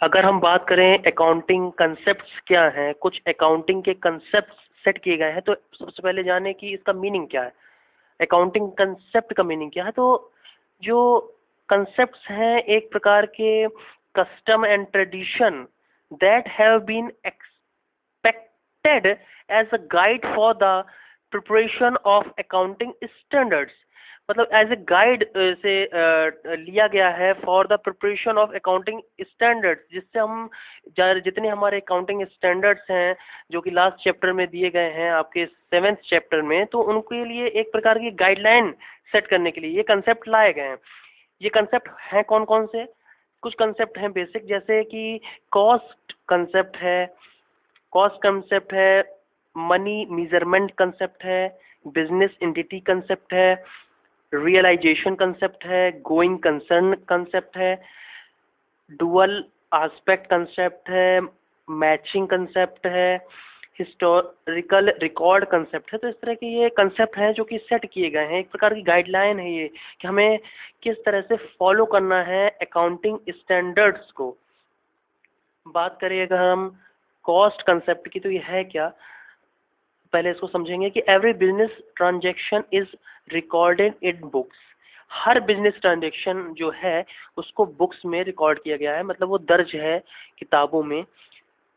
अगर हम बात करें अकाउंटिंग कंसेप्ट्स क्या हैं, कुछ अकाउंटिंग के कंसेप्ट सेट किए गए हैं, तो सबसे पहले जाने कि इसका मीनिंग क्या है। अकाउंटिंग कंसेप्ट का मीनिंग क्या है? तो जो कंसेप्ट्स हैं एक प्रकार के custom and tradition that have been expected as a guide for the preparation of accounting standards. मतलब एज ए गाइड से लिया गया है for the preparation of accounting standards, जिससे हम जितने हमारे अकाउंटिंग स्टैंडर्ड्स हैं जो कि लास्ट चैप्टर में दिए गए हैं आपके 7th चैप्टर में, तो उनके लिए एक प्रकार की गाइडलाइन सेट करने के लिए ये कंसेप्ट लाए गए हैं। ये कंसेप्ट हैं कौन कौन से? कुछ कंसेप्ट हैं बेसिक, जैसे कि कॉस्ट कंसेप्ट है, कॉस्ट कंसेप्ट है, मनी मेजरमेंट कंसेप्ट है, बिजनेस एंटिटी कंसेप्ट है, रियलाइजेशन कंसेप्ट है, गोइंग कंसर्न कंसेप्ट है, डुअल एस्पेक्ट कंसेप्ट है, मैचिंग कंसेप्ट है, हिस्टोरिकल रिकॉर्ड कंसेप्ट है। तो इस तरह के ये कंसेप्ट हैं जो कि सेट किए गए हैं, एक प्रकार की गाइडलाइन है ये कि हमें किस तरह से फॉलो करना है अकाउंटिंग स्टैंडर्ड्स को। बात करें अगर हम कॉस्ट कंसेप्ट की, तो ये है क्या, पहले इसको समझेंगे कि every business transaction is recorded in books. Her business transaction जो है उसको बुक्स में रिकॉर्ड किया गया है, मतलब वो दर्ज है किताबों में।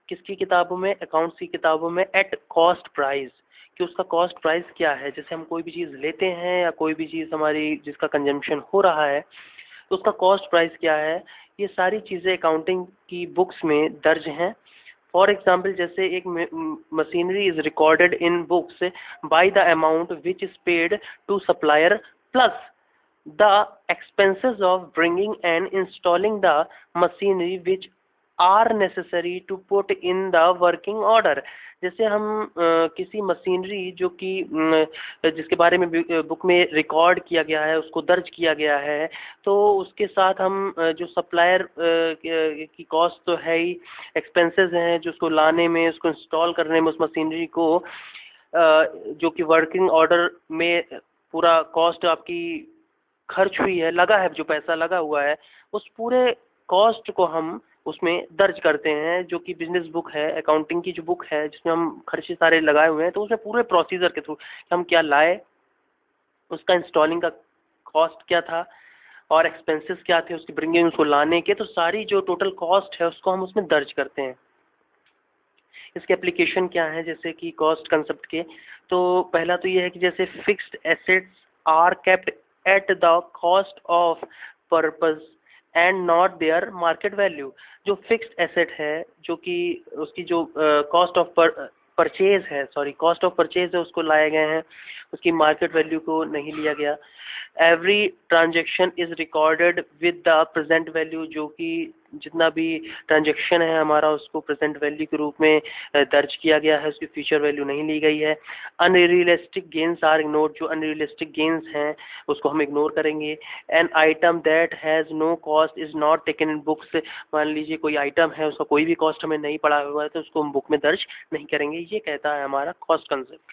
किसकी किताबों में? अकाउंट्स की किताबों में। एट कॉस्ट प्राइस, कि उसका कॉस्ट प्राइस क्या है। जैसे हम कोई भी चीज़ लेते हैं या कोई भी चीज़ हमारी जिसका कंजम्पशन हो रहा है, तो उसका कॉस्ट प्राइस क्या है, ये सारी चीज़ें अकाउंटिंग की बुक्स में दर्ज हैं। फॉर एग्जाम्पल, जैसे एक machinery is recorded in books by the amount which is paid to supplier plus the expenses of bringing and installing the machinery which are necessary to put in the working order। जैसे हम किसी machinery जो कि जिसके बारे में book में record किया गया है, उसको दर्ज किया गया है, तो उसके साथ हम जो सप्लायर की कॉस्ट तो है ही, एक्सपेंसेस हैं जो उसको लाने में, उसको इंस्टॉल करने में, उस मशीनरी को जो कि वर्किंग ऑर्डर में पूरा कॉस्ट आपकी खर्च हुई है, लगा है, जो पैसा लगा हुआ है, उस पूरे कॉस्ट को हम उसमें दर्ज करते हैं। जो कि बिजनेस बुक है, अकाउंटिंग की जो बुक है जिसमें हम खर्चे सारे लगाए हुए हैं, तो उसमें पूरे प्रोसीजर के थ्रू हम क्या लाए, उसका इंस्टॉलिंग का कॉस्ट क्या था और एक्सपेंसेस क्या थे उसकी ब्रिंगिंग, उसको लाने के, तो सारी जो टोटल कॉस्ट है उसको हम उसमें दर्ज करते हैं। इसके एप्लीकेशन क्या है जैसे कि कॉस्ट कंसेप्ट के? तो पहला तो ये है कि जैसे fixed assets are kept at the cost of purpose and not their market value. जो फिक्स्ड एसेट है, जो कि उसकी जो कॉस्ट ऑफ परचेज है, सॉरी कॉस्ट ऑफ परचेज है, उसको लाए गए हैं, उसकी मार्केट वैल्यू को नहीं लिया गया। Every transaction is recorded with the present value, जो कि जितना भी ट्रांजेक्शन है हमारा उसको प्रेजेंट वैल्यू के रूप में दर्ज किया गया है, उसकी फ्यूचर वैल्यू नहीं ली गई है। अनरियलिस्टिक गेन्स आर इग्नोर, जो अनरियलिस्टिक गेन्स हैं उसको हम इग्नोर करेंगे। An item that has no cost is not taken in books, मान लीजिए कोई आइटम है उसका कोई भी कॉस्ट हमें नहीं पड़ा हुआ है तो उसको हम बुक में दर्ज नहीं करेंगे। ये कहता है हमारा कॉस्ट कंसेप्ट।